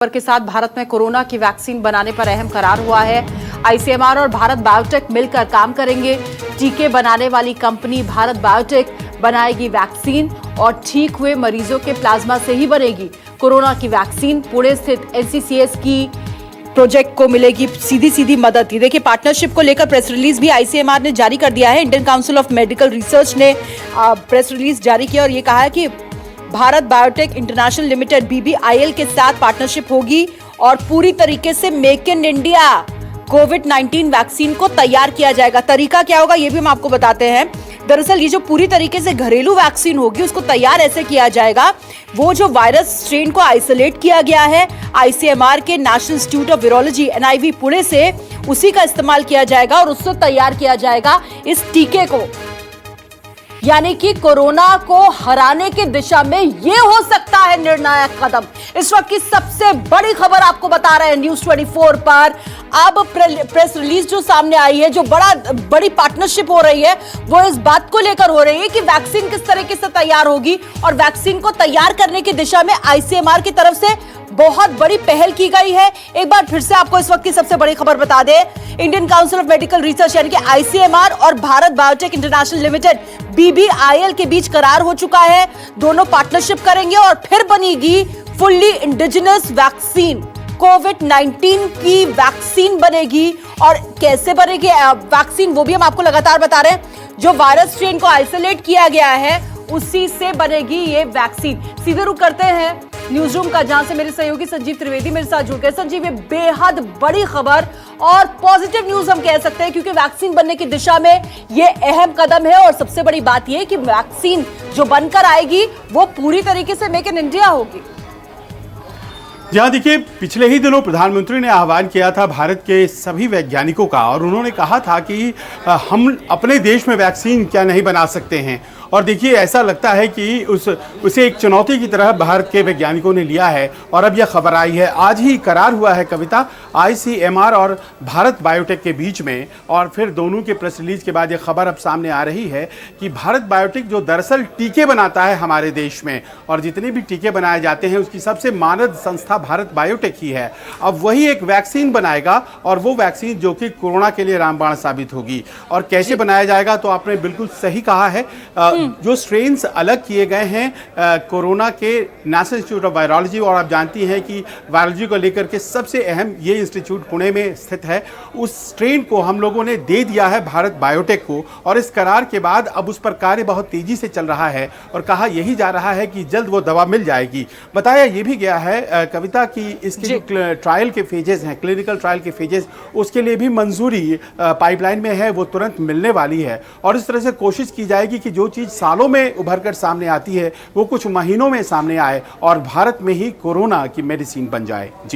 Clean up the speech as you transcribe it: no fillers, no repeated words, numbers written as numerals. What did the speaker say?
के साथ भारत में कोरोना की वैक्सीन बनाने पर अहम करार हुआ है। आईसीएमआर और भारत बायोटेक मिलकर काम करेंगे। टीके बनाने वाली कंपनी भारत बायोटेक बनाएगी वैक्सीन और ठीक हुए मरीजों के प्लाज्मा से ही बनेगी कोरोना की वैक्सीन। पुणे स्थित एनसीसीएस की प्रोजेक्ट को मिलेगी सीधी मदद। देखिए, पार्टनरशिप को लेकर प्रेस रिलीज भी आईसीएमआर ने जारी कर दिया है। Indian council of medical research ने प्रेस रिलीज जारी किया और ये कहा है कि Bharat biotech international limited BBIL के साथ पार्टनरशिप होगी और पूरी तरीके से make in India covid vaccine को तैयार किया जाएगा। तरीका क्या होगा ये भी हम आपको बताते हैं। दरअसल ये जो पूरी तरीके से घरेलू वैक्सीन होगी उसको तैयार ऐसे किया जाएगा, वो जो वायरस स्ट्रेन को आइसोलेट किया गया है आईसीएमआर के national institute of virology NIV Pune से, उसी का इस्तेमाल किया जाएगा और उससे तैयार किया जाएगा इस टीके को। यानी कि कोरोना को हराने की दिशा में ये हो सकता है निर्णायक कदम। इस वक्त की सबसे बड़ी खबर आपको बता रहे हैं न्यूज़ 24 पर। अब प्रेस रिलीज जो सामने आई है, जो बड़ी पार्टनरशिप हो रही है, वो इस बात को लेकर हो रही है कि वैक्सीन किस तरीके से तैयार होगी और वैक्सीन को तैयार करने की दिशा में आईसीएमआर की तरफ से बहुत बड़ी पहल की गई है। एक बार फिर से आपको इस वक्त की सबसे बड़ी खबर बता दें, Indian council of medical research यानी कि आईसीएमआर और Bharat biotech international limited BBIL के बीच करार हो चुका है। दोनों पार्टनरशिप करेंगे और फिर बनेगी फुल्ली इंडिजिनस वैक्सीन। कोविड-19 की वैक्सीन बनेगी और कैसे बनेगी वैक्सीन वो भी हम आपको लगातार बता रहे हैं। जो वायरस स्ट्रेन को आइसोलेट किया गया है उसी से बनेगी ये वैक्सीन। सीधे रुक करते हैं न्यूज रूम का, जहां से मेरे सहयोगी संजीव त्रिवेदी मेरे साथ जुड़ गए। संजीव, ये बेहद बड़ी खबर और पॉजिटिव न्यूज हम कह सकते हैं, क्योंकि वैक्सीन बनने की दिशा में ये अहम कदम है और सबसे बड़ी बात ये कि वैक्सीन जो बनकर आएगी वो पूरी तरीके से मेक इन इंडिया होगी। जहाँ देखिए, पिछले ही दिनों प्रधानमंत्री ने आह्वान किया था भारत के सभी वैज्ञानिकों का और उन्होंने कहा था कि हम अपने देश में वैक्सीन क्या नहीं बना सकते हैं। और देखिए, ऐसा लगता है कि उसे एक चुनौती की तरह भारत के वैज्ञानिकों ने लिया है और अब यह खबर आई है। आज ही करार हुआ है कविता आईसीएमआर और भारत बायोटेक के बीच में, और फिर दोनों के प्रेस रिलीज के बाद यह खबर अब सामने आ रही है कि भारत बायोटेक जो दरअसल टीके बनाता है हमारे देश में, और जितने भी टीके बनाए जाते हैं उसकी सबसे मानद संस्था भारत बायोटेक ही है, अब वही एक वैक्सीन बनाएगा और वो वैक्सीन जो कि कोरोना के लिए रामबाण साबित होगी। और कैसे बनाया जाएगा, तो आपने बिल्कुल सही कहा है। जो स्ट्रेन्स अलग किए गए हैं कोरोना के नेशनल इंस्टीट्यूट ऑफ वायरोलॉजी, और आप जानती हैं कि वायरोलॉजी को लेकर के सबसे अहम ये इंस्टीट्यूट पुणे में स्थित है, उस स्ट्रेन को हम लोगों ने दे दिया है भारत बायोटेक को। और इस करार के बाद अब उस पर कार्य बहुत तेजी से चल रहा है और कहा यही जा रहा है कि जल्द वो दवा मिल जाएगी। बताया ये भी गया है कविता कि इसके जो ट्रायल के फेजेस हैं, क्लिनिकल ट्रायल के फेजेस, उसके लिए भी मंजूरी पाइपलाइन में है, वो तुरंत मिलने वाली है। और इस तरह से कोशिश की जाएगी कि जो चीज़ सालों में उभर कर सामने आती है वो कुछ महीनों में सामने आए और भारत में ही कोरोना की मेडिसिन बन जाए। जी।